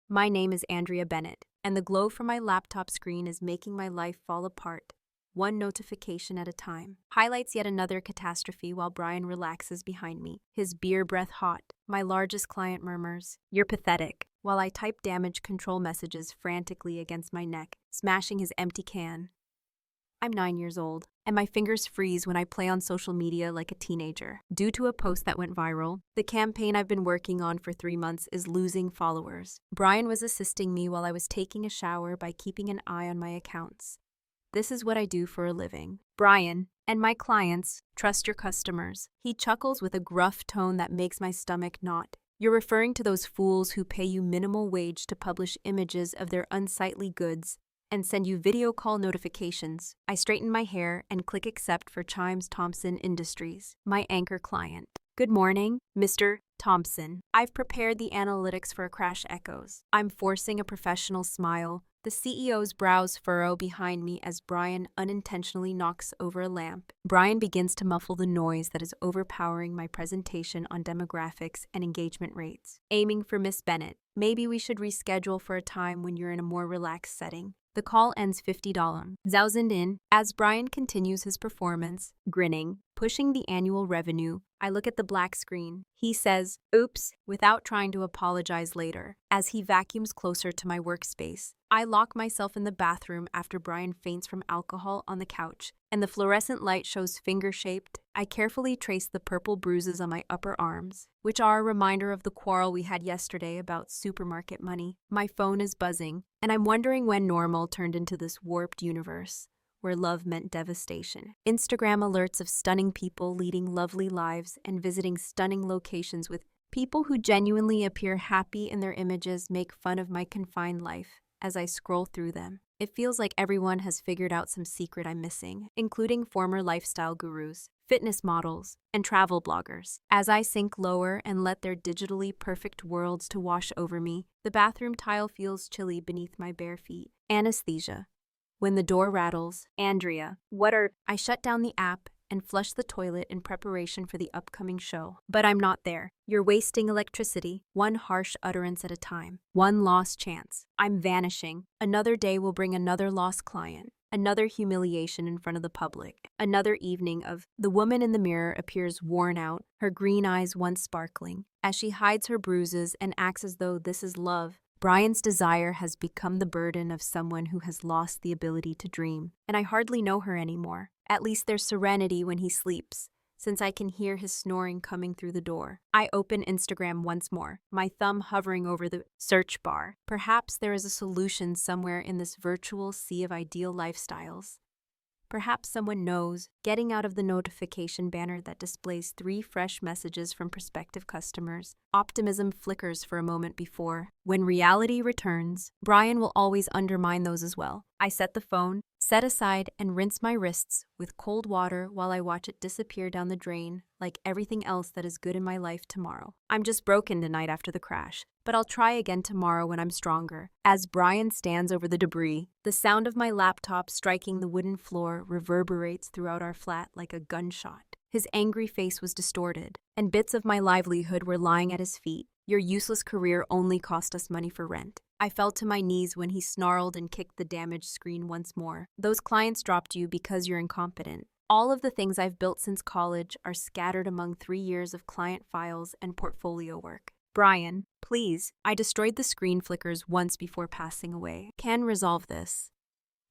My name is Andrea Bennett, and the glow from my laptop screen is making my life fall apart, one notification at a time. Highlights yet another catastrophe while Brian relaxes behind me, his beer breath hot. My largest client murmurs, "You're pathetic," while I type damage control messages frantically against my neck, smashing his empty can. I'm 9 years old, and my fingers freeze when I play on social media like a teenager. Due to a post that went viral, the campaign I've been working on for 3 months is losing followers. Brian was assisting me while I was taking a shower by keeping an eye on my accounts. This is what I do for a living. Brian, and my clients, trust your customers. He chuckles with a gruff tone that makes my stomach knot. You're referring to those fools who pay you minimal wage to publish images of their unsightly goods and send you video call notifications. I straighten my hair and click accept for Chimes Thompson Industries, my anchor client. Good morning, Mr. Thompson. I've prepared the analytics for Crash Echoes. I'm forcing a professional smile. The CEO's brows furrow behind me as Brian unintentionally knocks over a lamp. Brian begins to muffle the noise that is overpowering my presentation on demographics and engagement rates. Aiming for Miss Bennett. Maybe we should reschedule for a time when you're in a more relaxed setting. The call ends $50,000 in. As Brian continues his performance, grinning, pushing the annual revenue, I look at the black screen. He says, "Oops," without trying to apologize later, as he vacuums closer to my workspace. I lock myself in the bathroom after Brian faints from alcohol on the couch, and the fluorescent light shows finger-shaped. I carefully trace the purple bruises on my upper arms, which are a reminder of the quarrel we had yesterday about supermarket money. My phone is buzzing, and I'm wondering when normal turned into this warped universe where love meant devastation. Instagram alerts of stunning people leading lovely lives and visiting stunning locations with people who genuinely appear happy in their images make fun of my confined life as I scroll through them. It feels like everyone has figured out some secret I'm missing, including former lifestyle gurus, fitness models, and travel bloggers. As I sink lower and let their digitally perfect worlds to wash over me, the bathroom tile feels chilly beneath my bare feet. Anesthesia. When the door rattles, Andrea, I shut down the app and flush the toilet in preparation for the upcoming show. But I'm not there. You're wasting electricity, one harsh utterance at a time. One lost chance. I'm vanishing. Another day will bring another lost client. Another humiliation in front of the public. Another evening of the woman in the mirror appears worn out, her green eyes once sparkling, as she hides her bruises and acts as though this is love. Brian's desire has become the burden of someone who has lost the ability to dream, and I hardly know her anymore. At least there's serenity when he sleeps, since I can hear his snoring coming through the door. I open Instagram once more, my thumb hovering over the search bar. Perhaps there is a solution somewhere in this virtual sea of ideal lifestyles. Perhaps someone knows. Getting out of the notification banner that displays 3 fresh messages from prospective customers, optimism flickers for a moment before. When reality returns, Brian will always undermine those as well. I set the phone, set aside, and rinse my wrists with cold water while I watch it disappear down the drain like everything else that is good in my life tomorrow. I'm just broken tonight after the crash, but I'll try again tomorrow when I'm stronger. As Brian stands over the debris, the sound of my laptop striking the wooden floor reverberates throughout our flat like a gunshot. His angry face was distorted, and bits of my livelihood were lying at his feet. Your useless career only cost us money for rent. I fell to my knees when he snarled and kicked the damaged screen once more. Those clients dropped you because you're incompetent. All of the things I've built since college are scattered among 3 years of client files and portfolio work. Brian, please. I destroyed the screen flickers once before passing away. Can resolve this.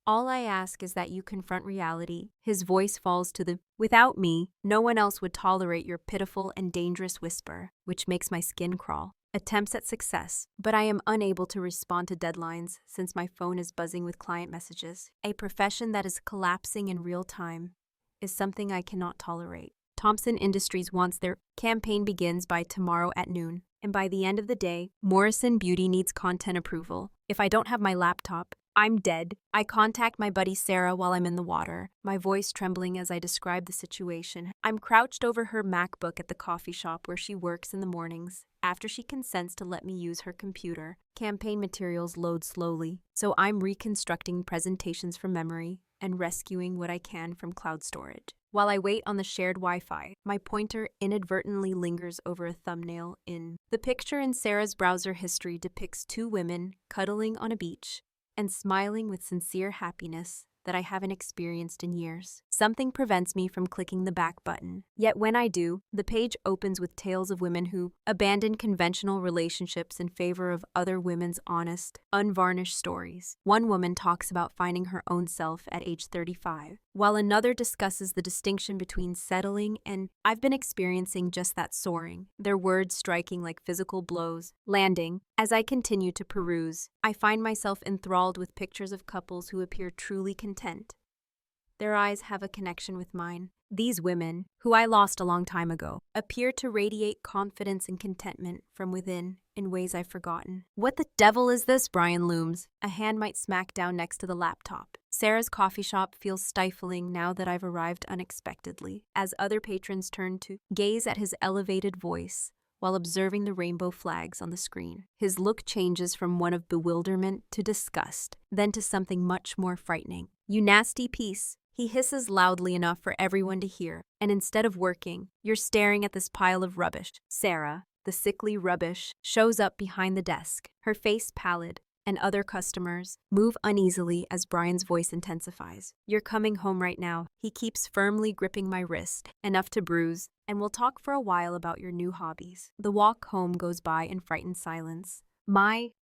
All I ask is that you confront reality. His voice falls to the, without me, no one else would tolerate your pitiful and dangerous whisper, which makes my skin crawl. Attempts at success, but I am unable to respond to deadlines since my phone is buzzing with client messages. A profession that is collapsing in real time is something I cannot tolerate. Thompson Industries wants their campaign begins by tomorrow at noon, and by the end of the day, Morrison Beauty needs content approval. If I don't have my laptop, I'm dead. I contact my buddy Sarah while I'm in the water, my voice trembling as I describe the situation. I'm crouched over her MacBook at the coffee shop where she works in the mornings. After she consents to let me use her computer, campaign materials load slowly, so I'm reconstructing presentations from memory, and rescuing what I can from cloud storage. While I wait on the shared Wi-Fi, my pointer inadvertently lingers over a thumbnail in. The picture in Sarah's browser history depicts two women cuddling on a beach and smiling with sincere happiness that I haven't experienced in years. Something prevents me from clicking the back button. Yet when I do, the page opens with tales of women who abandoned conventional relationships in favor of other women's honest, unvarnished stories. One woman talks about finding her own self at age 35, while another discusses the distinction between settling and I've been experiencing just that soaring, their words striking like physical blows, landing. As I continue to peruse, I find myself enthralled with pictures of couples who appear truly content. Their eyes have a connection with mine. These women, who I lost a long time ago, appear to radiate confidence and contentment from within in ways I've forgotten. What the devil is this? Brian looms. A hand might smack down next to the laptop. Sarah's coffee shop feels stifling now that I've arrived unexpectedly, as other patrons turn to gaze at his elevated voice while observing the rainbow flags on the screen. His look changes from one of bewilderment to disgust, then to something much more frightening. "You nasty piece," he hisses loudly enough for everyone to hear, "and instead of working, you're staring at this pile of rubbish." Sarah, the sickly rubbish, shows up behind the desk, her face pallid, and other customers move uneasily as Brian's voice intensifies. "You're coming home right now." He keeps firmly gripping my wrist, enough to bruise, "and we'll talk for a while about your new hobbies." The walk home goes by in frightened silence.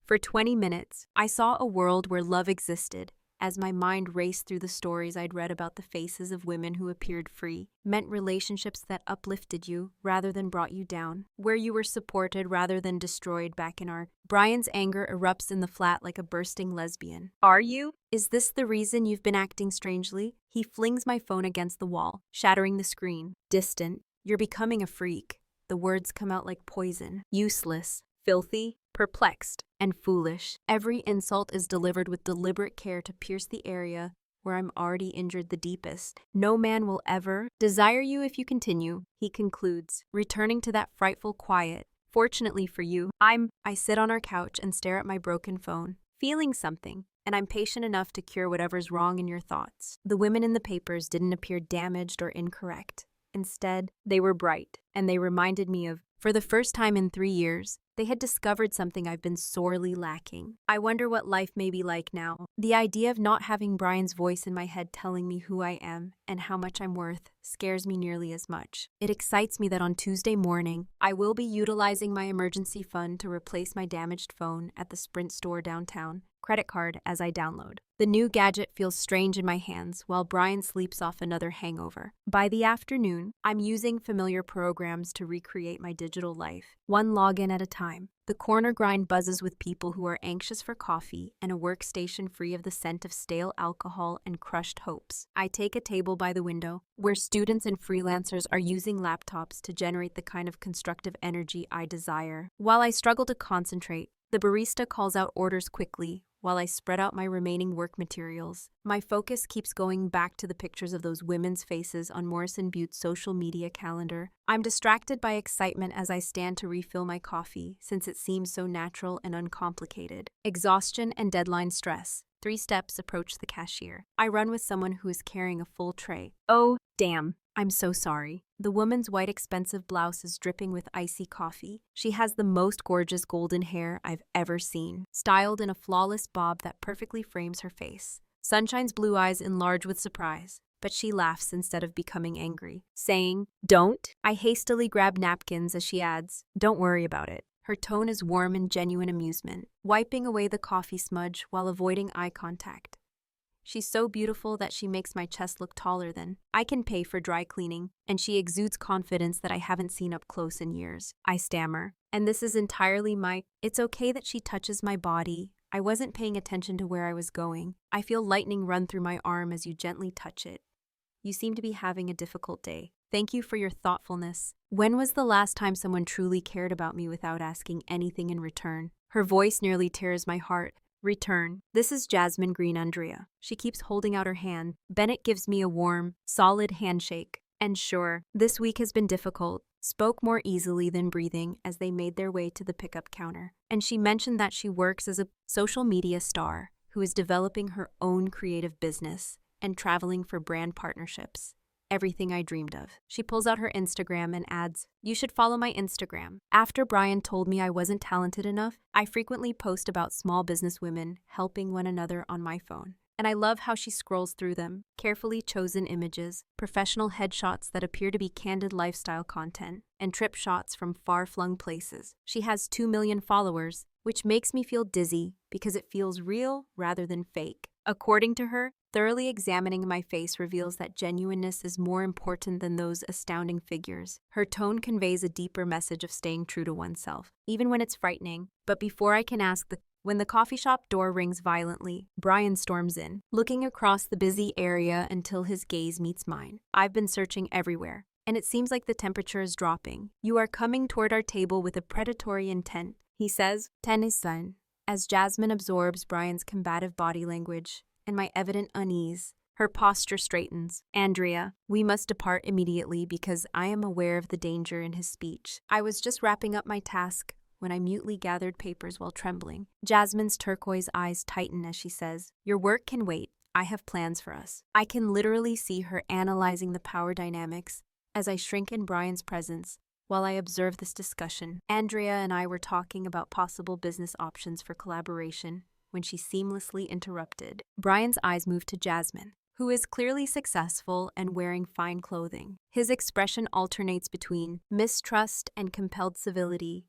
For 20 minutes, I saw a world where love existed, as my mind raced through the stories I'd read about the faces of women who appeared free, meant relationships that uplifted you rather than brought you down, where you were supported rather than destroyed back in our... Brian's anger erupts in the flat like a bursting lesbian. "Are you? Is this the reason you've been acting strangely?" He flings my phone against the wall, shattering the screen. Distant. "You're becoming a freak." The words come out like poison. Useless, filthy, perplexed, and foolish. Every insult is delivered with deliberate care to pierce the area where I'm already injured the deepest. "No man will ever desire you if you continue," he concludes, returning to that frightful quiet. "Fortunately for you, I sit on our couch and stare at my broken phone, feeling something, and I'm patient enough to cure whatever's wrong in your thoughts." The women in the papers didn't appear damaged or incorrect. Instead, they were bright, and they reminded me of, for the first time in 3 years, they had discovered something I've been sorely lacking. I wonder what life may be like now. The idea of not having Brian's voice in my head telling me who I am and how much I'm worth scares me nearly as much. It excites me that on Tuesday morning, I will be utilizing my emergency fund to replace my damaged phone at the Sprint store downtown, credit card as I download. The new gadget feels strange in my hands while Brian sleeps off another hangover. By the afternoon, I'm using familiar programs to recreate my digital life, one login at a time. The corner grind buzzes with people who are anxious for coffee and a workstation free of the scent of stale alcohol and crushed hopes. I take a table by the window, where students and freelancers are using laptops to generate the kind of constructive energy I desire. While I struggle to concentrate, the barista calls out orders quickly, while I spread out my remaining work materials. My focus keeps going back to the pictures of those women's faces on Morrison Butte's social media calendar. I'm distracted by excitement as I stand to refill my coffee, since it seems so natural and uncomplicated. Exhaustion and deadline stress. 3 steps approach the cashier. I run with someone who is carrying a full tray. "Oh, damn. I'm so sorry." The woman's white expensive blouse is dripping with icy coffee. She has the most gorgeous golden hair I've ever seen, styled in a flawless bob that perfectly frames her face. Sunshine's blue eyes enlarge with surprise, but she laughs instead of becoming angry, saying, "Don't." I hastily grab napkins as she adds, "Don't worry about it." Her tone is warm and genuine amusement, wiping away the coffee smudge while avoiding eye contact. She's so beautiful that she makes my chest look taller than I can pay for dry cleaning, and she exudes confidence that I haven't seen up close in years. I stammer, and this is entirely It's okay that she touches my body. I wasn't paying attention to where I was going. I feel lightning run through my arm as you gently touch it. "You seem to be having a difficult day. Thank you for your thoughtfulness." When was the last time someone truly cared about me without asking anything in return? Her voice nearly tears my heart. Return. This is Jasmine Green Andrea. She keeps holding out her hand. Bennett gives me a warm, solid handshake. And sure, this week has been difficult. Spoke more easily than breathing as they made their way to the pickup counter. And she mentioned that she works as a social media star who is developing her own creative business and traveling for brand partnerships. Everything I dreamed of. She pulls out her Instagram and adds, "You should follow my Instagram." After Brian told me I wasn't talented enough, I frequently post about small business women helping one another on my phone. And I love how she scrolls through them, carefully chosen images, professional headshots that appear to be candid lifestyle content, and trip shots from far-flung places. She has 2 million followers, which makes me feel dizzy because it feels real rather than fake. According to her, thoroughly examining my face reveals that genuineness is more important than those astounding figures. Her tone conveys a deeper message of staying true to oneself, even when it's frightening. But before I can ask when the coffee shop door rings violently, Brian storms in, looking across the busy area until his gaze meets mine. I've been searching everywhere, and it seems like the temperature is dropping. "You are coming toward our table with a predatory intent," he says. "Tennis son." As Jasmine absorbs Brian's combative body language and my evident unease, her posture straightens. "Andrea, we must depart immediately because I am aware of the danger in his speech. I was just wrapping up my task when I mutely gathered papers while trembling." Jasmine's turquoise eyes tighten as she says, "Your work can wait. I have plans for us." I can literally see her analyzing the power dynamics as I shrink in Brian's presence while I observe this discussion. Andrea and I were talking about possible business options for collaboration when she seamlessly interrupted. Brian's eyes moved to Jasmine, who is clearly successful and wearing fine clothing. His expression alternates between mistrust and compelled civility.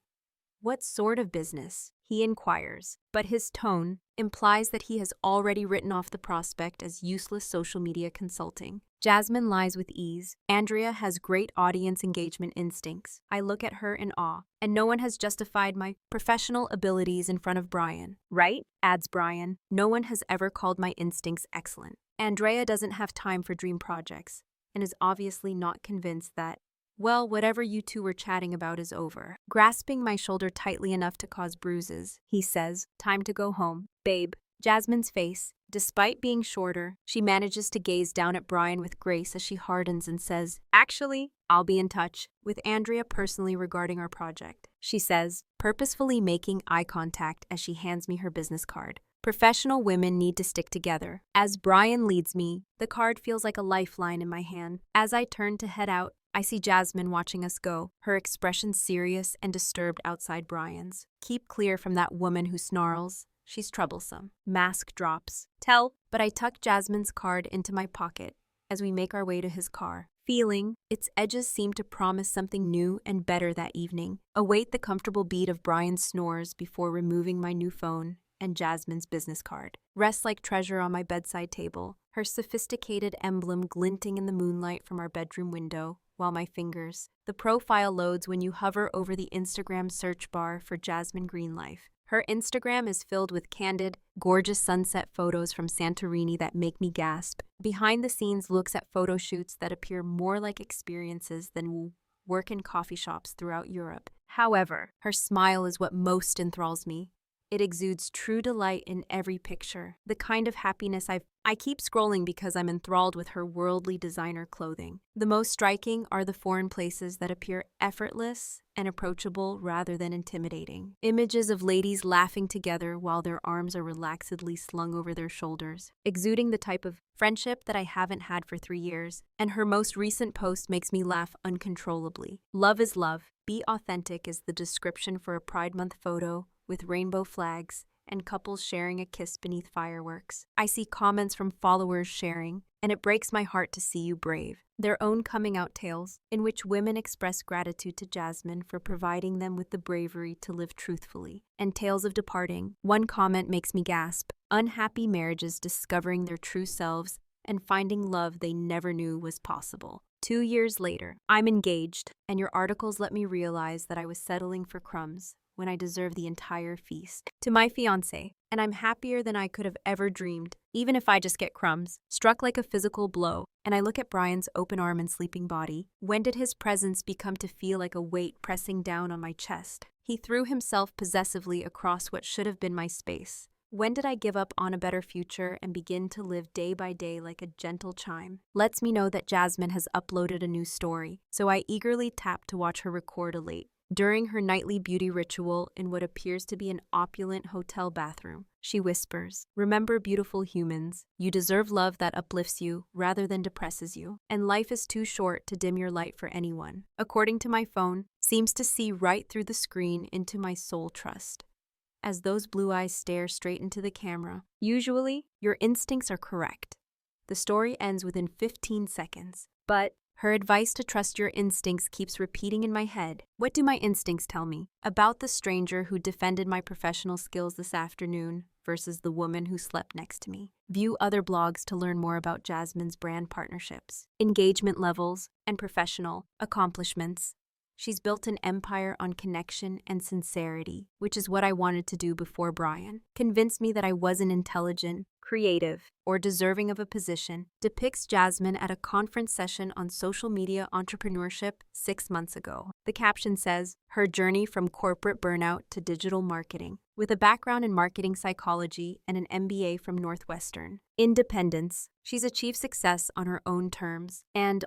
"What sort of business?" he inquires, but his tone implies that he has already written off the prospect as useless social media consulting. Jasmine lies with ease. Andrea has great audience engagement instincts. I look at her in awe, and no one has justified my professional abilities in front of Brian. "Right?" adds Brian. "No one has ever called my instincts excellent." Andrea doesn't have time for dream projects, and is obviously not convinced that, well, whatever you two were chatting about is over. Grasping my shoulder tightly enough to cause bruises, he says, "Time to go home." "Babe." Jasmine's face, despite being shorter, she manages to gaze down at Brian with grace as she hardens and says, "Actually, I'll be in touch with Andrea personally regarding our project," she says, purposefully making eye contact as she hands me her business card. Professional women need to stick together. As Brian leads me, the card feels like a lifeline in my hand. As I turn to head out, I see Jasmine watching us go, her expression serious and disturbed outside Brian's. "Keep clear from that woman who snarls. She's troublesome." Mask drops. But I tuck Jasmine's card into my pocket as we make our way to his car. Feeling its edges seem to promise something new and better that evening. Await the comfortable beat of Brian's snores before removing my new phone and Jasmine's business card. Rests like treasure on my bedside table, her sophisticated emblem glinting in the moonlight from our bedroom window, while my fingers. The profile loads when you hover over the Instagram search bar for Jasmine Greenlife. Her Instagram is filled with candid, gorgeous sunset photos from Santorini that make me gasp. Behind the scenes looks at photo shoots that appear more like experiences than work in coffee shops throughout Europe. However, her smile is what most enthralls me. It exudes true delight in every picture, the kind of happiness I keep scrolling because I'm enthralled with her worldly designer clothing. The most striking are the foreign places that appear effortless and approachable rather than intimidating. Images of ladies laughing together while their arms are relaxedly slung over their shoulders, exuding the type of friendship that I haven't had for 3 years. And her most recent post makes me laugh uncontrollably. "Love is love. Be authentic" is the description for a Pride Month photo with rainbow flags and couples sharing a kiss beneath fireworks. I see comments from followers sharing, and it breaks my heart to see you brave. Their own coming out tales, in which women express gratitude to Jasmine for providing them with the bravery to live truthfully. And tales of departing. One comment makes me gasp. Unhappy marriages discovering their true selves and finding love they never knew was possible. 2 years later, I'm engaged, and your articles let me realize that I was settling for crumbs when I deserve the entire feast. To my fiancé, and I'm happier than I could have ever dreamed, even if I just get crumbs. Struck like a physical blow, and I look at Brian's open arm and sleeping body. When did his presence become to feel like a weight pressing down on my chest? He threw himself possessively across what should have been my space. When did I give up on a better future and begin to live day by day like a gentle chime? Lets me know that Jasmine has uploaded a new story, so I eagerly tap to watch her record a late During her nightly beauty ritual in what appears to be an opulent hotel bathroom, she whispers, "Remember, beautiful humans, you deserve love that uplifts you rather than depresses you, and life is too short to dim your light for anyone." According to my phone, seems to see right through the screen into my soul trust. As those blue eyes stare straight into the camera, usually, your instincts are correct. The story ends within 15 seconds, but her advice to trust your instincts keeps repeating in my head. What do my instincts tell me about the stranger who defended my professional skills this afternoon versus the woman who slept next to me? View other blogs to learn more about Jasmine's brand partnerships, engagement levels, and professional accomplishments. She's built an empire on connection and sincerity, which is what I wanted to do before Brian convinced me that I wasn't intelligent, creative, or deserving of a position. Depicts Jasmine at a conference session on social media entrepreneurship 6 months ago. The caption says, "Her journey from corporate burnout to digital marketing." With a background in marketing psychology and an MBA from Northwestern. Independence. She's achieved success on her own terms. And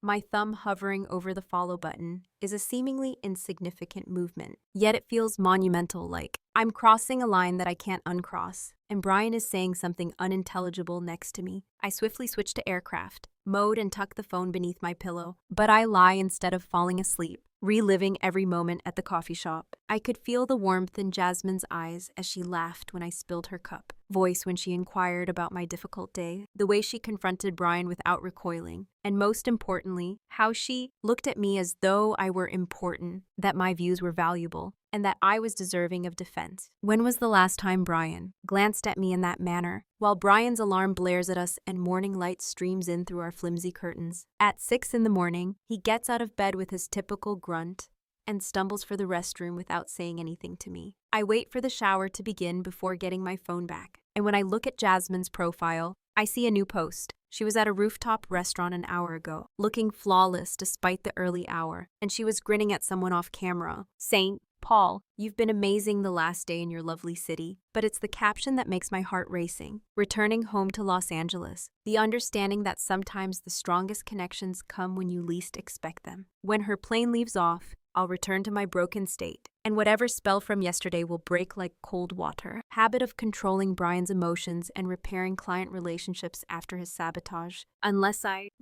my thumb hovering over the follow button, is a seemingly insignificant movement. Yet it feels monumental, like I'm crossing a line that I can't uncross. And Brian is saying something unintelligible next to me. I swiftly switch to aircraft mode and tuck the phone beneath my pillow. But I lie instead of falling asleep, reliving every moment at the coffee shop. I could feel the warmth in Jasmine's eyes as she laughed when I spilled her cup, voice when she inquired about my difficult day, the way she confronted Brian without recoiling, and most importantly, how she looked at me as though I were important, that my views were valuable, and that I was deserving of defense. When was the last time Brian glanced at me in that manner? While Brian's alarm blares at us and morning light streams in through our flimsy curtains. At 6 in the morning, he gets out of bed with his typical grunt and stumbles for the restroom without saying anything to me. I wait for the shower to begin before getting my phone back. And when I look at Jasmine's profile, I see a new post. She was at a rooftop restaurant an hour ago, looking flawless despite the early hour, and she was grinning at someone off camera, saying, "Paul, you've been amazing the last day in your lovely city." But it's the caption that makes my heart racing. Returning home to Los Angeles. The understanding that sometimes the strongest connections come when you least expect them. When her plane leaves off, I'll return to my broken state, and whatever spell from yesterday will break like cold water. Habit of controlling Brian's emotions and repairing client relationships after his sabotage.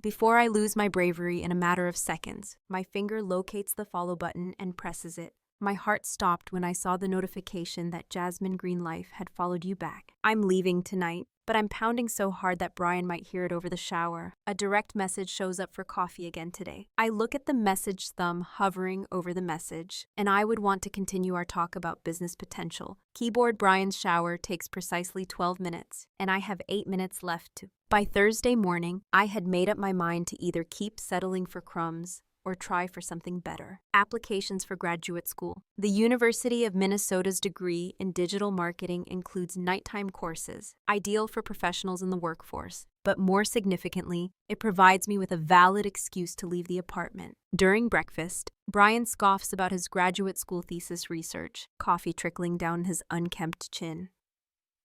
Before I lose my bravery in a matter of seconds, my finger locates the follow button and presses it. My heart stopped when I saw the notification that Jasmine Greenlife had followed you back. I'm leaving tonight, but I'm pounding so hard that Brian might hear it over the shower. A direct message shows up for coffee again today. I look at the message thumb hovering over the message, and I would want to continue our talk about business potential. Keyboard Brian's shower takes precisely 12 minutes, and I have 8 minutes left to. By Thursday morning, I had made up my mind to either keep settling for crumbs or try for something better. Applications for graduate school. The University of Minnesota's degree in digital marketing includes nighttime courses, ideal for professionals in the workforce. But more significantly, it provides me with a valid excuse to leave the apartment. During breakfast, Brian scoffs about his graduate school thesis research, coffee trickling down his unkempt chin.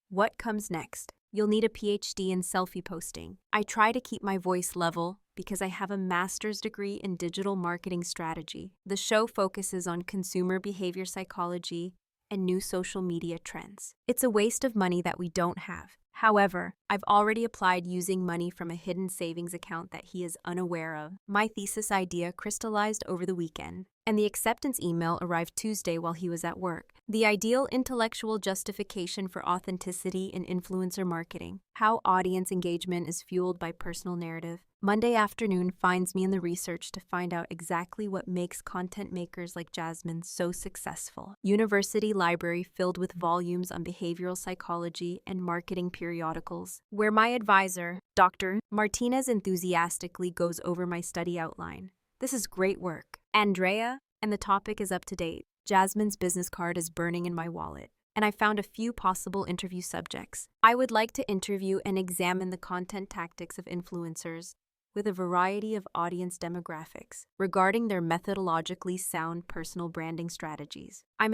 What comes next? You'll need a PhD in selfie posting. I try to keep my voice level because I have a master's degree in digital marketing strategy. The show focuses on consumer behavior psychology and new social media trends. It's a waste of money that we don't have. However, I've already applied using money from a hidden savings account that he is unaware of. My thesis idea crystallized over the weekend, and the acceptance email arrived Tuesday while he was at work. The ideal intellectual justification for authenticity in influencer marketing. How audience engagement is fueled by personal narrative. Monday afternoon finds me in the research to find out exactly what makes content makers like Jasmine so successful. University library filled with volumes on behavioral psychology and marketing periodicals, where my advisor, Dr. Martinez, enthusiastically goes over my study outline. This is great work, Andrea, and the topic is up to date. Jasmine's business card is burning in my wallet, and I found a few possible interview subjects. I would like to interview and examine the content tactics of influencers with a variety of audience demographics regarding their methodologically sound personal branding strategies. I'm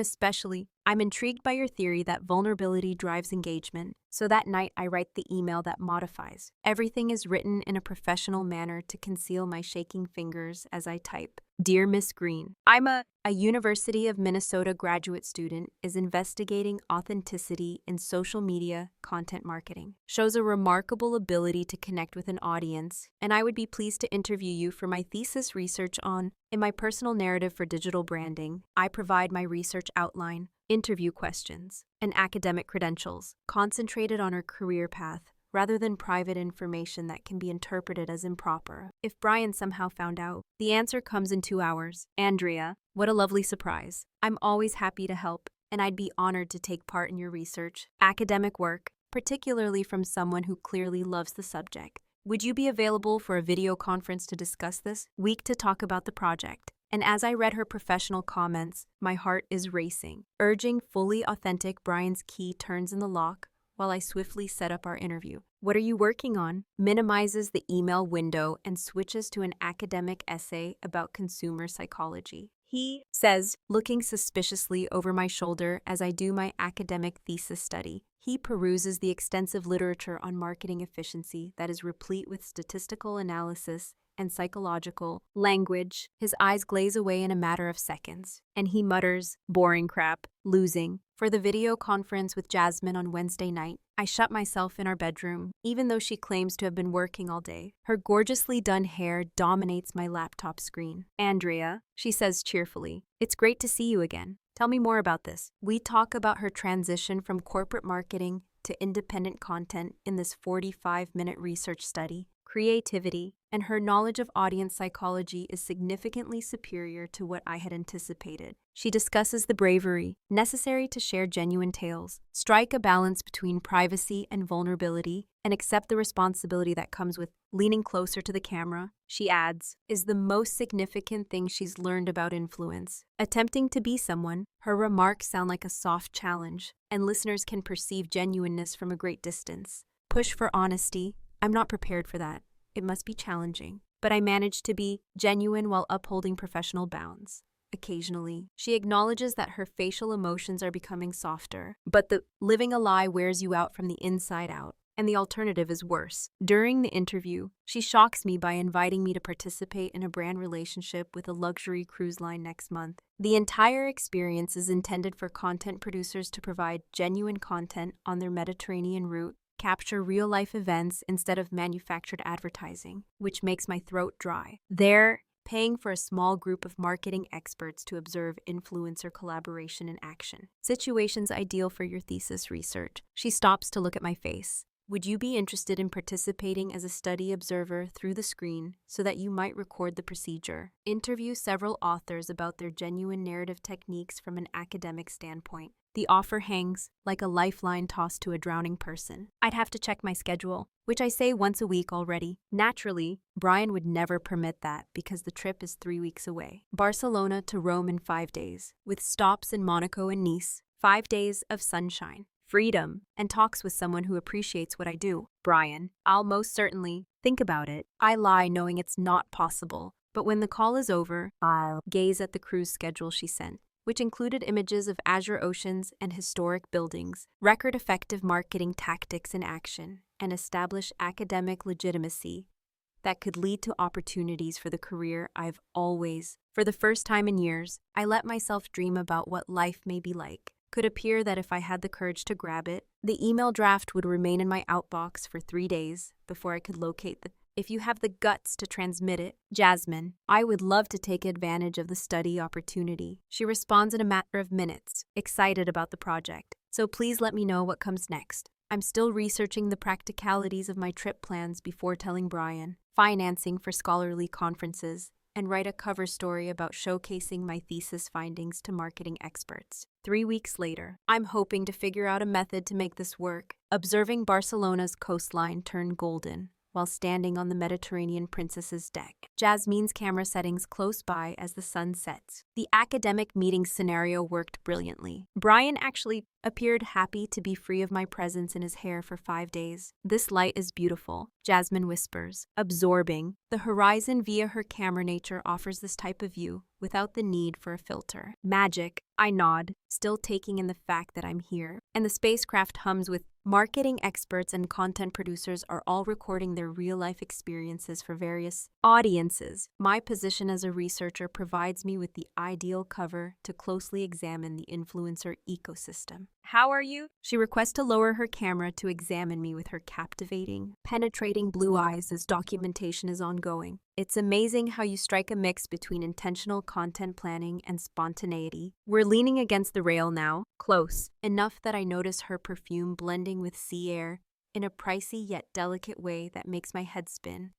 intrigued by your theory that vulnerability drives engagement, so that night I write the email that modifies. Everything is written in a professional manner to conceal my shaking fingers as I type. Dear Miss Green, I'm a University of Minnesota graduate student is investigating authenticity in social media content marketing. Shows a remarkable ability to connect with an audience, and I would be pleased to interview you for my thesis research on. In my personal narrative for digital branding, I provide my research outline, interview questions, and academic credentials, concentrated on her career path, rather than private information that can be interpreted as improper. If Brian somehow found out, the answer comes in 2 hours. Andrea, what a lovely surprise. I'm always happy to help, and I'd be honored to take part in your research, academic work, particularly from someone who clearly loves the subject. Would you be available for a video conference to discuss this week to talk about the project? And as I read her professional comments, my heart is racing, urging fully authentic Brian's key turns in the lock, while I swiftly set up our interview. What are you working on? Minimizes the email window and switches to an academic essay about consumer psychology. He says, looking suspiciously over my shoulder as I do my academic thesis study. He peruses the extensive literature on marketing efficiency that is replete with statistical analysis and psychological language. His eyes glaze away in a matter of seconds, and he mutters, boring crap, losing. For the video conference with Jasmine on Wednesday night, I shut myself in our bedroom, even though she claims to have been working all day. Her gorgeously done hair dominates my laptop screen. Andrea, she says cheerfully, it's great to see you again. Tell me more about this. We talk about her transition from corporate marketing to independent content in this 45-minute research study. Creativity and her knowledge of audience psychology is significantly superior to what I had anticipated. She discusses the bravery necessary to share genuine tales, strike a balance between privacy and vulnerability, and accept the responsibility that comes with leaning closer to the camera. She adds, is the most significant thing she's learned about influence. Attempting to be someone, her remarks sound like a soft challenge, and listeners can perceive genuineness from a great distance. Push for honesty. I'm not prepared for that. It must be challenging. But I manage to be genuine while upholding professional bounds. Occasionally, she acknowledges that her facial emotions are becoming softer, but the living a lie wears you out from the inside out, and the alternative is worse. During the interview, she shocks me by inviting me to participate in a brand relationship with a luxury cruise line next month. The entire experience is intended for content producers to provide genuine content on their Mediterranean route, capture real-life events instead of manufactured advertising, which makes my throat dry. They're paying for a small group of marketing experts to observe influencer collaboration in action. Situations ideal for your thesis research. She stops to look at my face. Would you be interested in participating as a study observer through the screen so that you might record the procedure? Interview several authors about their genuine narrative techniques from an academic standpoint. The offer hangs like a lifeline tossed to a drowning person. I'd have to check my schedule, which I say once a week already. Naturally, Brian would never permit that because the trip is 3 weeks away. Barcelona to Rome in 5 days, with stops in Monaco and Nice. 5 days of sunshine, freedom, and talks with someone who appreciates what I do. Brian, I'll most certainly think about it. I lie knowing it's not possible, but when the call is over, I'll gaze at the cruise schedule she sent, which included images of azure oceans and historic buildings, record effective marketing tactics in action, and establish academic legitimacy that could lead to opportunities for the career I've always. For the first time in years, I let myself dream about what life may be like. Could appear that if I had the courage to grab it, the email draft would remain in my outbox for 3 days before I could locate the. If you have the guts to transmit it, Jasmine, I would love to take advantage of the study opportunity. She responds in a matter of minutes, excited about the project. So please let me know what comes next. I'm still researching the practicalities of my trip plans before telling Brian, financing for scholarly conferences, and write a cover story about showcasing my thesis findings to marketing experts. 3 weeks later, I'm hoping to figure out a method to make this work. Observing Barcelona's coastline turn golden while standing on the Mediterranean princess's deck. Jasmine's camera settings close by as the sun sets. The academic meeting scenario worked brilliantly. Brian actually appeared happy to be free of my presence in his hair for 5 days. This light is beautiful, Jasmine whispers, absorbing. The horizon via her camera nature offers this type of view without the need for a filter. Magic, I nod, still taking in the fact that I'm here, and the spacecraft hums with Marketing experts and content producers are all recording their real-life experiences for various audiences. My position as a researcher provides me with the ideal cover to closely examine the influencer ecosystem. How are you? She requests to lower her camera to examine me with her captivating, penetrating blue eyes as documentation is ongoing. It's amazing how you strike a mix between intentional content planning and spontaneity. We're leaning against the rail now, close, enough that I notice her perfume blending with sea air in a pricey yet delicate way that makes my head spin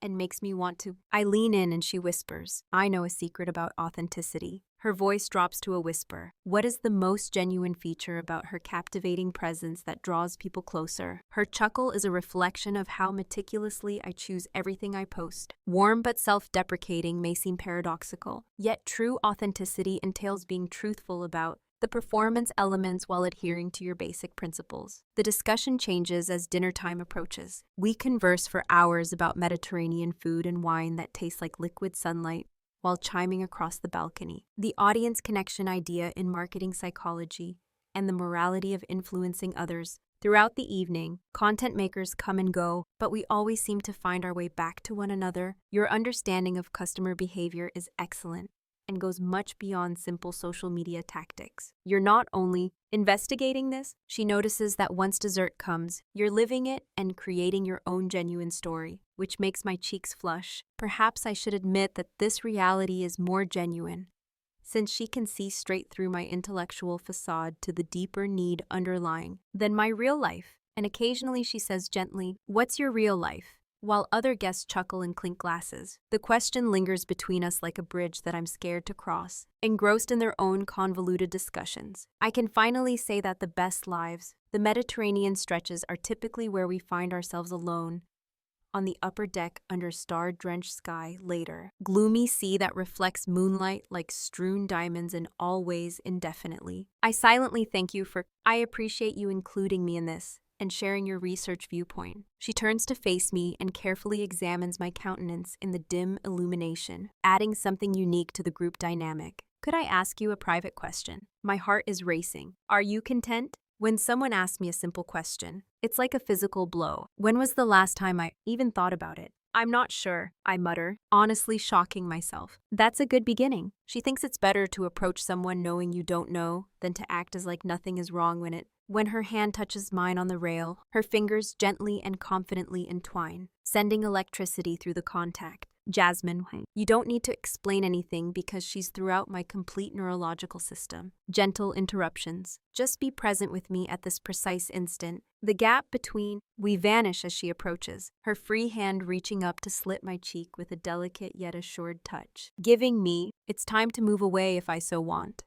and makes me want to. I lean in and she whispers, I know a secret about authenticity. Her voice drops to a whisper. What is the most genuine feature about her captivating presence that draws people closer? Her chuckle is a reflection of how meticulously I choose everything I post. Warm but self-deprecating may seem paradoxical, yet true authenticity entails being truthful about the performance elements while adhering to your basic principles. The discussion changes as dinner time approaches. We converse for hours about Mediterranean food and wine that taste like liquid sunlight while chiming across the balcony. The audience connection idea in marketing psychology and the morality of influencing others. Throughout the evening, content makers come and go, but we always seem to find our way back to one another. Your understanding of customer behavior is excellent and goes much beyond simple social media tactics. You're not only investigating this, she notices that once dessert comes, you're living it and creating your own genuine story, which makes my cheeks flush. Perhaps I should admit that this reality is more genuine, since she can see straight through my intellectual facade to the deeper need underlying than my real life. And occasionally she says gently, "What's your real life?" While other guests chuckle and clink glasses. The question lingers between us like a bridge that I'm scared to cross, engrossed in their own convoluted discussions. I can finally say that the best lives, the Mediterranean stretches, are typically where we find ourselves alone, on the upper deck under star-drenched sky later. Gloomy sea that reflects moonlight like strewn diamonds in all ways indefinitely. I silently thank you for, I appreciate you including me in this and sharing your research viewpoint. She turns to face me and carefully examines my countenance in the dim illumination, adding something unique to the group dynamic. Could I ask you a private question? My heart is racing. Are you content? When someone asks me a simple question, it's like a physical blow. When was the last time I even thought about it? I'm not sure, I mutter, honestly shocking myself. That's a good beginning. She thinks it's better to approach someone knowing you don't know than to act as like nothing is wrong when her hand touches mine on the rail, her fingers gently and confidently entwine, sending electricity through the contact. Jasmine, you don't need to explain anything because she's throughout my complete neurological system. Gentle interruptions. Just be present with me at this precise instant. The gap between, we vanish as she approaches, her free hand reaching up to slit my cheek with a delicate yet assured touch, giving me, it's time to move away if I so want.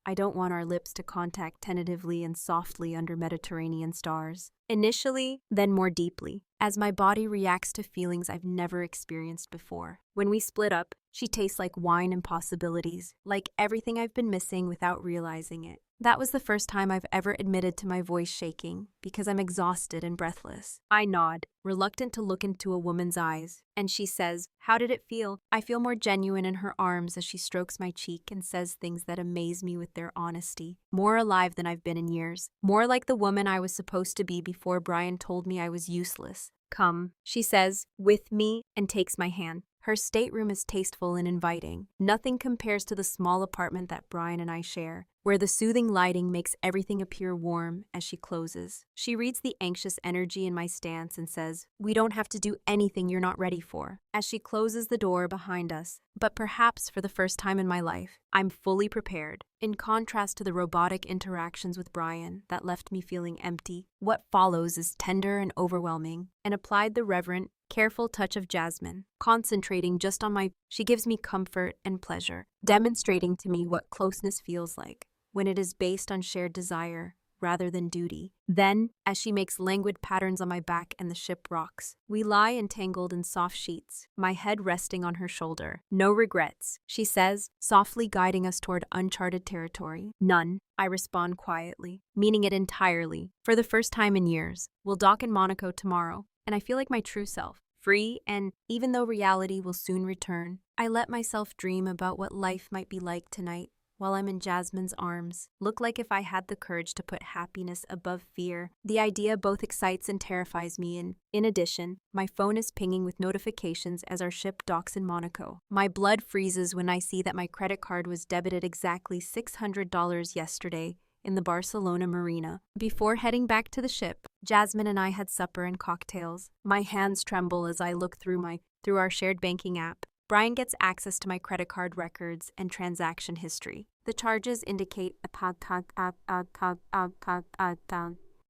I don't want our lips to contact tentatively and softly under Mediterranean stars. Initially, then more deeply, as my body reacts to feelings I've never experienced before. When we split up, she tastes like wine and possibilities, like everything I've been missing without realizing it. That was the first time I've ever admitted to my voice shaking, because I'm exhausted and breathless. I nod, reluctant to look into a woman's eyes, and she says, "How did it feel?" I feel more genuine in her arms as she strokes my cheek and says things that amaze me with their honesty. More alive than I've been in years. More like the woman I was supposed to be before Brian told me I was useless. "Come," she says, "with me," and takes my hand. Her stateroom is tasteful and inviting. Nothing compares to the small apartment that Brian and I share, where the soothing lighting makes everything appear warm as she closes. She reads the anxious energy in my stance and says, "We don't have to do anything you're not ready for," as she closes the door behind us. But perhaps for the first time in my life, I'm fully prepared. In contrast to the robotic interactions with Brian that left me feeling empty, what follows is tender and overwhelming, and applied the reverent, careful touch of Jasmine, concentrating just on she gives me comfort and pleasure, demonstrating to me what closeness feels like when it is based on shared desire rather than duty. Then, as she makes languid patterns on my back and the ship rocks, we lie entangled in soft sheets, my head resting on her shoulder. "No regrets," she says, softly guiding us toward uncharted territory. "None," I respond quietly, meaning it entirely. For the first time in years, we'll dock in Monaco tomorrow, and I feel like my true self, free, and even though reality will soon return, I let myself dream about what life might be like tonight, while I'm in Jasmine's arms, look like if I had the courage to put happiness above fear. The idea both excites and terrifies me, and in addition, my phone is pinging with notifications as our ship docks in Monaco. My blood freezes when I see that my credit card was debited exactly $600 yesterday in the Barcelona marina. Before heading back to the ship, Jasmine and I had supper and cocktails. My hands tremble as I look through our shared banking app. Brian gets access to my credit card records and transaction history. The charges indicate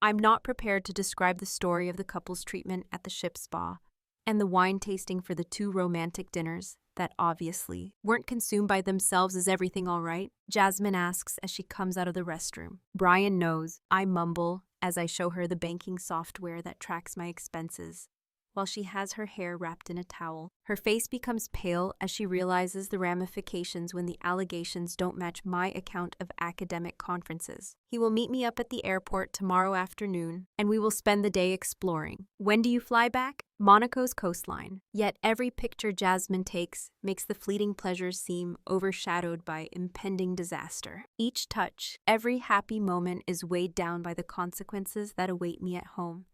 I'm not prepared to describe the story of the couple's treatment at the ship spa and the wine tasting for the 2 romantic dinners that obviously weren't consumed by themselves. Is everything all right? Jasmine asks as she comes out of the restroom. Brian knows. I mumble as I show her the banking software that tracks my expenses, while she has her hair wrapped in a towel. Her face becomes pale as she realizes the ramifications when the allegations don't match my account of academic conferences. He will meet me up at the airport tomorrow afternoon, and we will spend the day exploring. When do you fly back? Monaco's coastline. Yet every picture Jasmine takes makes the fleeting pleasures seem overshadowed by impending disaster. Each touch, every happy moment is weighed down by the consequences that await me at home.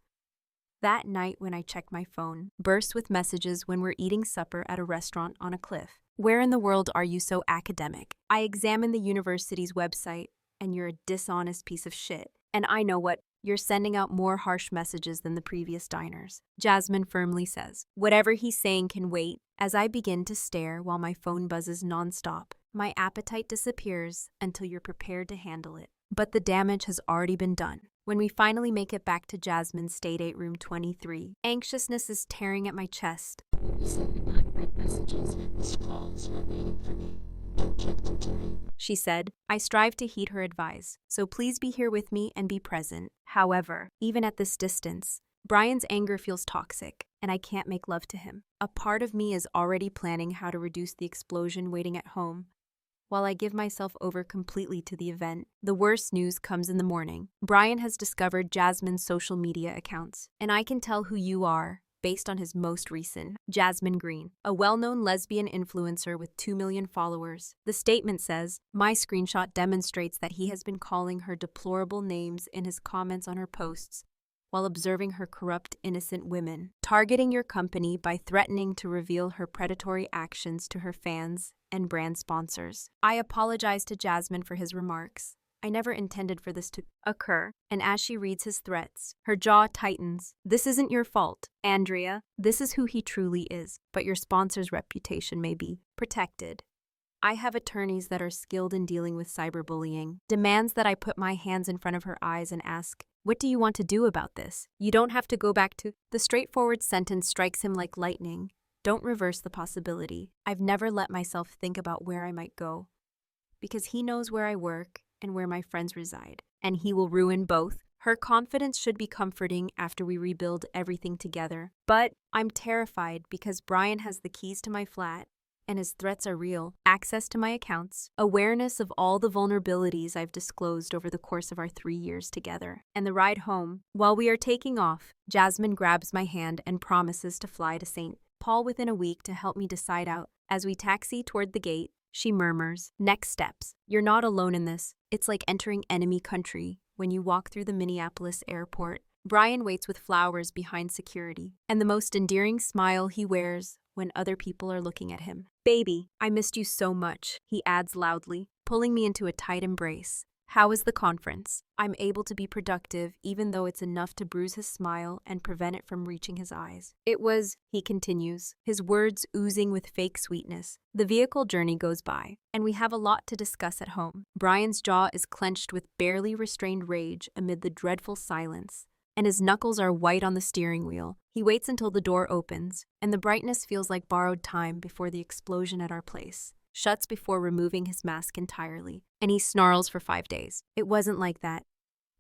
That night when I check my phone, bursts with messages when we're eating supper at a restaurant on a cliff. Where in the world are you so academic? I examine the university's website, and you're a dishonest piece of shit. And I know what, you're sending out more harsh messages than the previous diners. Jasmine firmly says. Whatever he's saying can wait. As I begin to stare while my phone buzzes nonstop, my appetite disappears until you're prepared to handle it. But the damage has already been done. When we finally make it back to Jasmine's Staydate room 23, anxiousness is tearing at my chest. She said. I strive to heed her advice, so please be here with me and be present. However, even at this distance, Brian's anger feels toxic, and I can't make love to him. A part of me is already planning how to reduce the explosion waiting at home. While I give myself over completely to the event, the worst news comes in the morning. Brian has discovered Jasmine's social media accounts, and I can tell who you are based on his most recent. Jasmine Green, a well-known lesbian influencer with 2 million followers. The statement says, my screenshot demonstrates that he has been calling her deplorable names in his comments on her posts, while observing her corrupt innocent women, targeting your company by threatening to reveal her predatory actions to her fans and brand sponsors. I apologize to Jasmine for his remarks. I never intended for this to occur, and as she reads his threats, her jaw tightens. This isn't your fault, Andrea. This is who he truly is, but your sponsor's reputation may be protected. I have attorneys that are skilled in dealing with cyberbullying. Demands that I put my hands in front of her eyes and ask, what do you want to do about this? You don't have to go back to... The straightforward sentence strikes him like lightning. Don't reverse the possibility. I've never let myself think about where I might go, because he knows where I work and where my friends reside, and he will ruin both. Her confidence should be comforting after we rebuild everything together. But I'm terrified because Brian has the keys to my flat, and his threats are real. Access to my accounts, awareness of all the vulnerabilities I've disclosed over the course of our 3 years together, and the ride home. While we are taking off, Jasmine grabs my hand and promises to fly to St. Paul within a week to help me decide out. As we taxi toward the gate, she murmurs, next steps. You're not alone in this. It's like entering enemy country when you walk through the Minneapolis airport. Brian waits with flowers behind security, and the most endearing smile he wears when other people are looking at him. Baby, I missed you so much, he adds loudly, pulling me into a tight embrace. How was the conference? I'm able to be productive even though it's enough to bruise his smile and prevent it from reaching his eyes. It was, he continues, his words oozing with fake sweetness. The vehicle journey goes by, and we have a lot to discuss at home. Brian's jaw is clenched with barely restrained rage amid the dreadful silence, and his knuckles are white on the steering wheel. He waits until the door opens, and the brightness feels like borrowed time before the explosion at our place. Shuts before removing his mask entirely, and he snarls for 5 days. It wasn't like that.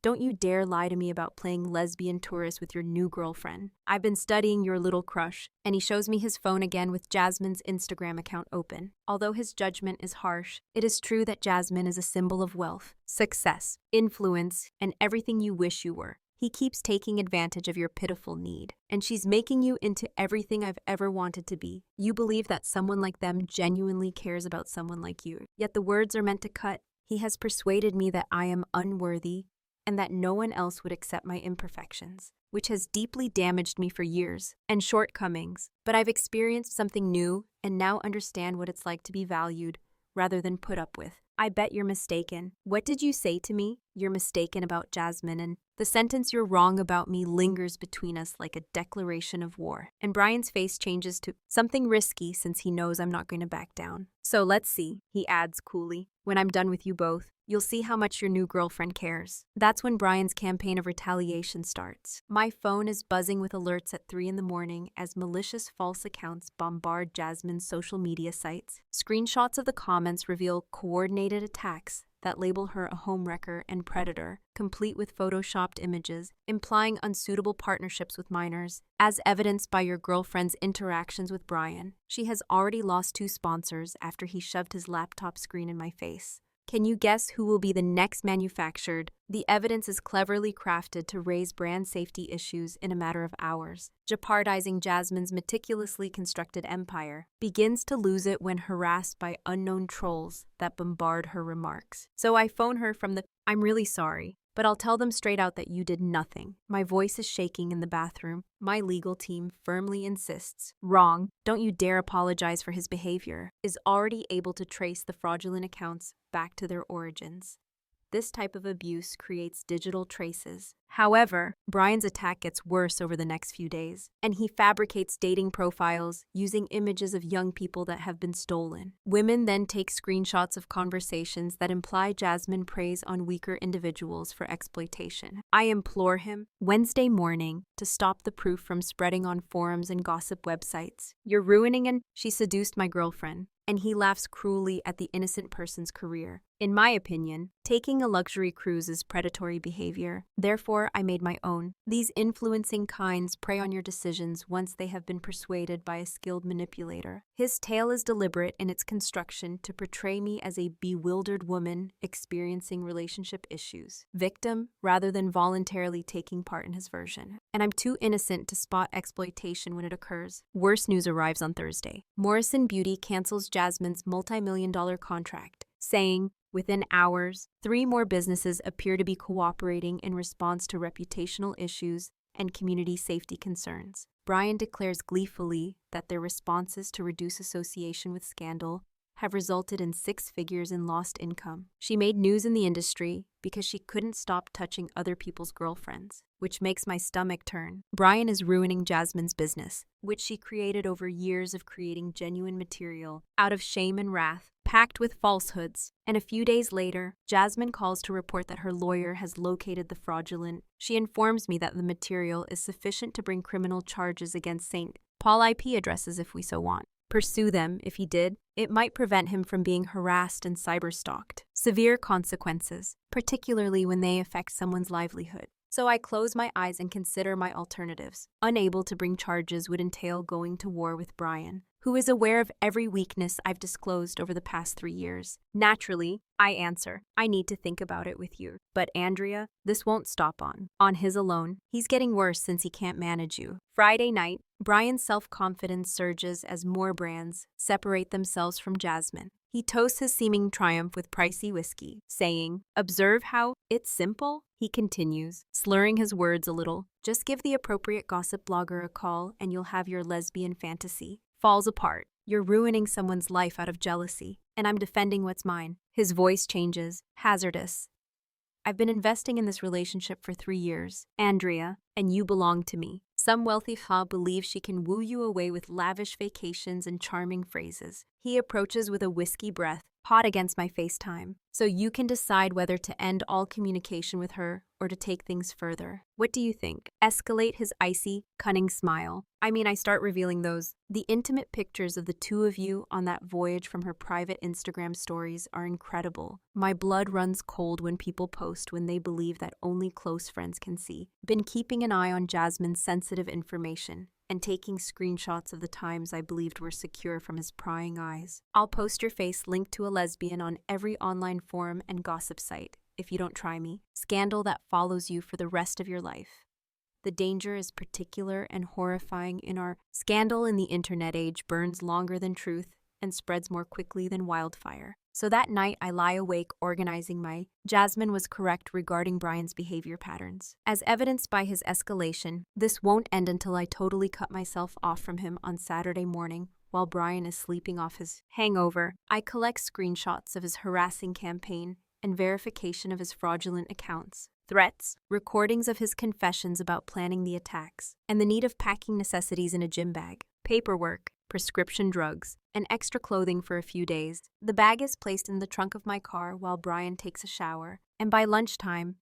Don't you dare lie to me about playing lesbian tourist with your new girlfriend. I've been studying your little crush, and he shows me his phone again with Jasmine's Instagram account open. Although his judgment is harsh, it is true that Jasmine is a symbol of wealth, success, influence, and everything you wish you were. He keeps taking advantage of your pitiful need, and she's making you into everything I've ever wanted to be. You believe that someone like them genuinely cares about someone like you, yet the words are meant to cut, He has persuaded me that I am unworthy and that no one else would accept my imperfections, which has deeply damaged me for years, and shortcomings. But I've experienced something new and now understand what it's like to be valued rather than put up with. I bet you're mistaken. What did you say to me? You're mistaken about Jasmine, and the sentence "you're wrong about me" lingers between us like a declaration of war. And Brian's face changes to something risky since he knows I'm not going to back down. "So let's see," he adds coolly. "When I'm done with you both, you'll see how much your new girlfriend cares." That's when Brian's campaign of retaliation starts. My phone is buzzing with alerts at 3 in the morning as malicious false accounts bombard Jasmine's social media sites. Screenshots of the comments reveal coordinated attacks that label her a homewrecker and predator, complete with photoshopped images, implying unsuitable partnerships with minors, as evidenced by your girlfriend's interactions with Brian. She has already lost 2 sponsors after he shoved his laptop screen in my face. Can you guess who will be the next manufactured? The evidence is cleverly crafted to raise brand safety issues in a matter of hours. Jeopardizing Jasmine's meticulously constructed empire begins to lose it when harassed by unknown trolls that bombard her remarks. So I phone her from the "I'm really sorry, but I'll tell them straight out that you did nothing." My voice is shaking in the bathroom. My legal team firmly insists. "Wrong. Don't you dare apologize for his behavior," is already able to trace the fraudulent accounts back to their origins. This type of abuse creates digital traces. However, Brian's attack gets worse over the next few days, and he fabricates dating profiles using images of young people that have been stolen. Women then take screenshots of conversations that imply Jasmine preys on weaker individuals for exploitation. I implore him, Wednesday morning, to stop the proof from spreading on forums and gossip websites. "You're ruining and she seduced my girlfriend." And he laughs cruelly at the innocent person's career. In my opinion, taking a luxury cruise is predatory behavior. Therefore, I made my own. These influencing kinds prey on your decisions once they have been persuaded by a skilled manipulator. His tale is deliberate in its construction to portray me as a bewildered woman experiencing relationship issues, victim rather than voluntarily taking part in his version. And I'm too innocent to spot exploitation when it occurs. Worse news arrives on Thursday. Morrison Beauty cancels Jasmine's multi-million-dollar contract, saying, within hours, 3 more businesses appear to be cooperating in response to reputational issues and community safety concerns. Brian declares gleefully that their responses to reduce association with scandal have resulted in 6 figures in lost income. She made news in the industry because she couldn't stop touching other people's girlfriends, which makes my stomach turn. Brian is ruining Jasmine's business, which she created over years of creating genuine material out of shame and wrath, packed with falsehoods. And a few days later, Jasmine calls to report that her lawyer has located the fraudulent. She informs me that the material is sufficient to bring criminal charges against St. Paul IP addresses if we so want. Pursue them. If he did, it might prevent him from being harassed and cyberstalked. Severe consequences, particularly when they affect someone's livelihood. So I close my eyes and consider my alternatives. Unable to bring charges would entail going to war with Brian, who is aware of every weakness I've disclosed over the past 3 years. Naturally, I answer, I need to think about it with you. But Andrea, this won't stop on his alone. He's getting worse since he can't manage you. Friday night, Brian's self-confidence surges as more brands separate themselves from Jasmine. He toasts his seeming triumph with pricey whiskey, saying, "Observe how it's simple?" He continues, slurring his words a little. "Just give the appropriate gossip blogger a call and you'll have your lesbian fantasy." Falls apart. You're ruining someone's life out of jealousy, and I'm defending what's mine. His voice changes, hazardous. I've been investing in this relationship for 3 years, Andrea, and you belong to me. Some wealthy femme believes she can woo you away with lavish vacations and charming phrases. He approaches with a whiskey breath, hot against my FaceTime, so you can decide whether to end all communication with her or to take things further. What do you think? Escalate his icy, cunning smile. I start revealing the intimate pictures of the 2 of you on that voyage from her private Instagram stories are incredible. My blood runs cold when people post when they believe that only close friends can see. Been keeping an eye on Jasmine's sensitive information and taking screenshots of the times I believed were secure from his prying eyes. I'll post your face linked to a lesbian on every online forum and gossip site if you don't try me. Scandal that follows you for the rest of your life. The danger is particular and horrifying in our scandal in the internet age burns longer than truth and spreads more quickly than wildfire. So that night, I lie awake organizing my Jasmine was correct regarding Brian's behavior patterns. As evidenced by his escalation, this won't end until I totally cut myself off from him on Saturday morning while Brian is sleeping off his hangover. I collect screenshots of his harassing campaign and verification of his fraudulent accounts, threats, recordings of his confessions about planning the attacks, and the need of packing necessities in a gym bag, paperwork, prescription drugs, and extra clothing for a few days. The bag is placed in the trunk of my car while Brian takes a shower, and by lunchtime,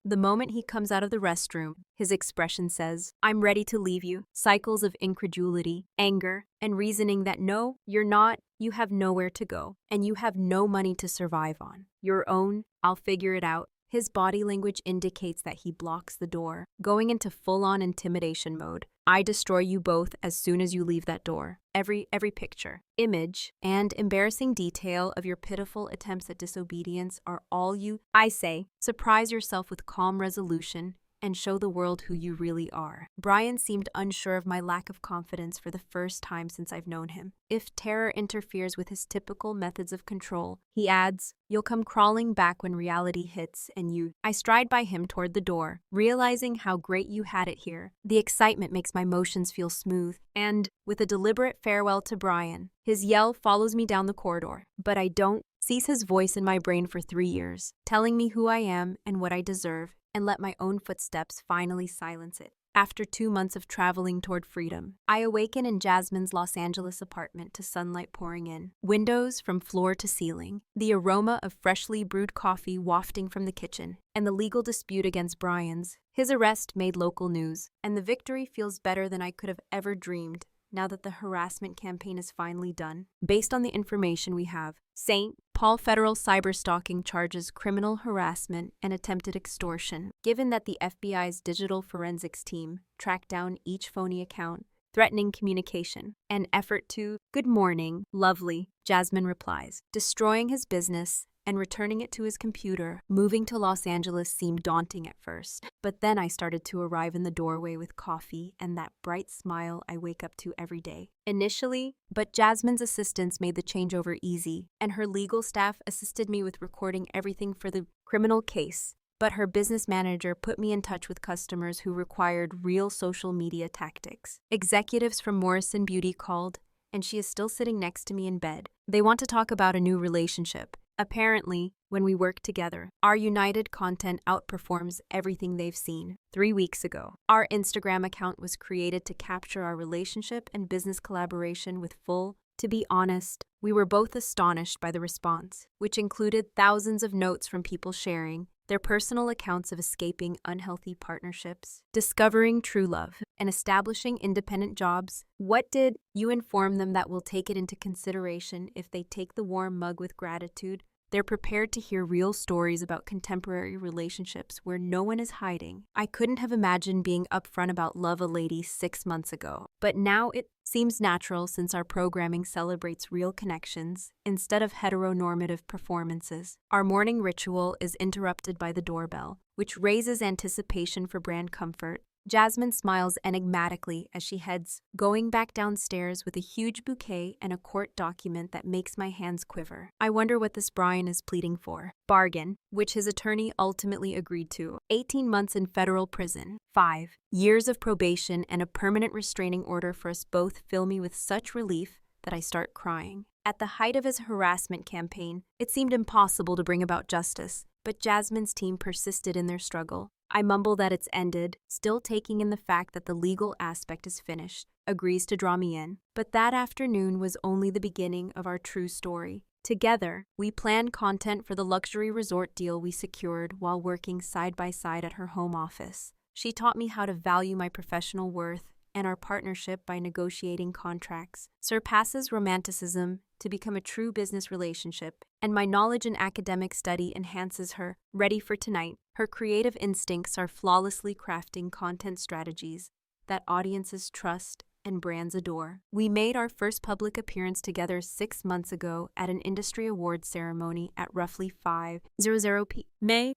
the moment he comes out of the restroom, his expression says, "I'm ready to leave you." Cycles of incredulity, anger, and reasoning that no, you're not, you have nowhere to go, and you have no money to survive on. Your own, I'll figure it out. His body language indicates that he blocks the door, going into full-on intimidation mode. I destroy you both as soon as you leave that door. Every picture, image, and embarrassing detail of your pitiful attempts at disobedience are all I say. Surprise yourself with calm resolution and show the world who you really are. Brian seemed unsure of my lack of confidence for the first time since I've known him. If terror interferes with his typical methods of control, he adds, you'll come crawling back when reality hits and you. I stride by him toward the door, realizing how great you had it here. The excitement makes my motions feel smooth, and, with a deliberate farewell to Brian, his yell follows me down the corridor. But I don't cease his voice in my brain for 3 years, telling me who I am and what I deserve, and let my own footsteps finally silence it. After 2 months of traveling toward freedom, I awaken in Jasmine's Los Angeles apartment to sunlight pouring in, windows from floor to ceiling, the aroma of freshly brewed coffee wafting from the kitchen, and the legal dispute against Brian's. His arrest made local news, and the victory feels better than I could have ever dreamed now that the harassment campaign is finally done. Based on the information we have, St. Paul federal cyberstalking charges criminal harassment and attempted extortion. Given that the FBI's digital forensics team tracked down each phony account, threatening communication, an effort to, "Good morning, lovely," Jasmine replies, destroying his business and returning it to his computer. Moving to Los Angeles seemed daunting at first, but then I started to arrive in the doorway with coffee and that bright smile I wake up to every day. Initially, but Jasmine's assistants made the changeover easy, and her legal staff assisted me with recording everything for the criminal case. But her business manager put me in touch with customers who required real social media tactics. Executives from Morrison Beauty called, and she is still sitting next to me in bed. They want to talk about a new relationship. Apparently, when we work together, our united content outperforms everything they've seen. 3 weeks ago, our Instagram account was created to capture our relationship and business collaboration with full. To be honest, we were both astonished by the response, which included thousands of notes from people sharing their personal accounts of escaping unhealthy partnerships, discovering true love, and establishing independent jobs. What did you inform them that we'll take it into consideration if they take the warm mug with gratitude? They're prepared to hear real stories about contemporary relationships where no one is hiding. I couldn't have imagined being upfront about love a lady 6 months ago, but now it seems natural since our programming celebrates real connections instead of heteronormative performances. Our morning ritual is interrupted by the doorbell, which raises anticipation for brand comfort. Jasmine smiles enigmatically as she heads, going back downstairs with a huge bouquet and a court document that makes my hands quiver. I wonder what this Brian is pleading for. Bargain, which his attorney ultimately agreed to. 18 months in federal prison. 5 years of probation and a permanent restraining order for us both fill me with such relief that I start crying. At the height of his harassment campaign, it seemed impossible to bring about justice, but Jasmine's team persisted in their struggle. I mumble that it's ended, still taking in the fact that the legal aspect is finished, agrees to draw me in. But that afternoon was only the beginning of our true story. Together, we planned content for the luxury resort deal we secured while working side by side at her home office. She taught me how to value my professional worth, and our partnership by negotiating contracts surpasses romanticism to become a true business relationship, and my knowledge in academic study enhances her. Ready for tonight, her creative instincts are flawlessly crafting content strategies that audiences trust and brands adore. We made our first public appearance together 6 months ago at an industry awards ceremony at roughly 5:00 p.m.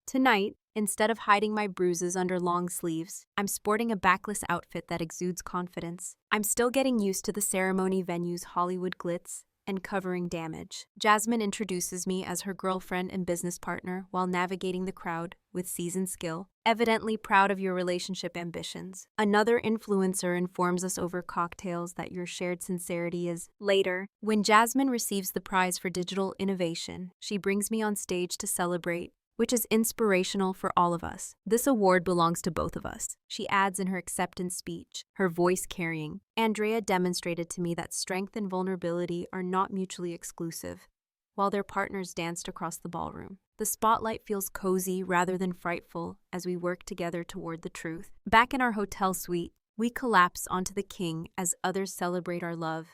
Tonight, instead of hiding my bruises under long sleeves, I'm sporting a backless outfit that exudes confidence. I'm still getting used to the ceremony venue's Hollywood glitz, and covering damage. Jasmine introduces me as her girlfriend and business partner while navigating the crowd with seasoned skill, evidently proud of your relationship ambitions. Another influencer informs us over cocktails that your shared sincerity is. Later, when Jasmine receives the prize for digital innovation, she brings me on stage to celebrate, which is inspirational for all of us. This award belongs to both of us, she adds in her acceptance speech, her voice carrying. Andrea demonstrated to me that strength and vulnerability are not mutually exclusive, while their partners danced across the ballroom. The spotlight feels cozy rather than frightful as we work together toward the truth. Back in our hotel suite, we collapse onto the king as others celebrate our love,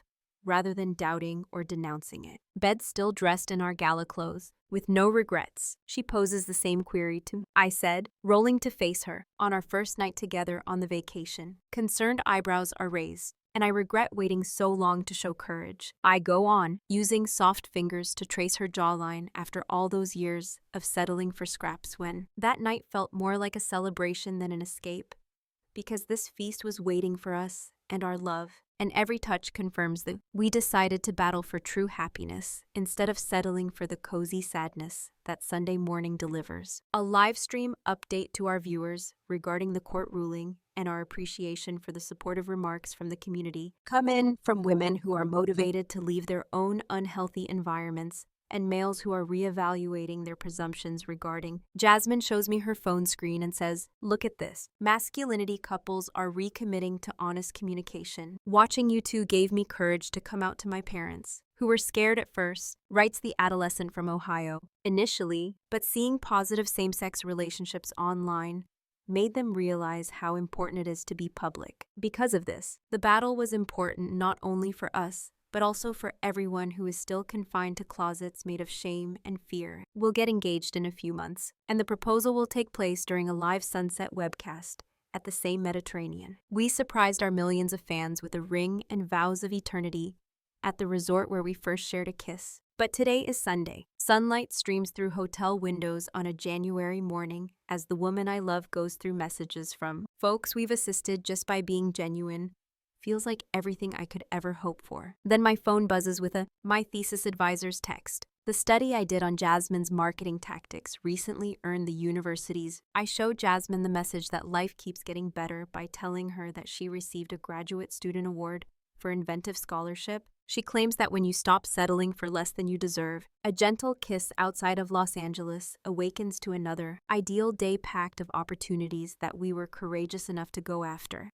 rather than doubting or denouncing it. Bed still dressed in our gala clothes, with no regrets. She poses the same query to me, I said, rolling to face her, on our first night together on the vacation. Concerned eyebrows are raised, and I regret waiting so long to show courage. I go on, using soft fingers to trace her jawline after all those years of settling for scraps when that night felt more like a celebration than an escape, because this feast was waiting for us and our love, and every touch confirms that we decided to battle for true happiness instead of settling for the cozy sadness that Sunday morning delivers. A live stream update to our viewers regarding the court ruling and our appreciation for the supportive remarks from the community come in from women who are motivated to leave their own unhealthy environments and males who are reevaluating their presumptions regarding. Jasmine shows me her phone screen and says, "Look at this. Masculinity couples are recommitting to honest communication. Watching you two gave me courage to come out to my parents, who were scared at first," writes the adolescent from Ohio. Initially, but seeing positive same-sex relationships online made them realize how important it is to be public. Because of this, the battle was important not only for us, but also for everyone who is still confined to closets made of shame and fear. We'll get engaged in a few months, and the proposal will take place during a live sunset webcast at the same Mediterranean. We surprised our millions of fans with a ring and vows of eternity at the resort where we first shared a kiss. But today is Sunday. Sunlight streams through hotel windows on a January morning as the woman I love goes through messages from folks we've assisted just by being genuine. Feels like everything I could ever hope for. Then my phone buzzes with a My Thesis Advisor's text. The study I did on Jasmine's marketing tactics recently earned the university's. I showed Jasmine the message that life keeps getting better by telling her that she received a graduate student award for inventive scholarship. She claims that when you stop settling for less than you deserve, a gentle kiss outside of Los Angeles awakens to another ideal day packed of opportunities that we were courageous enough to go after.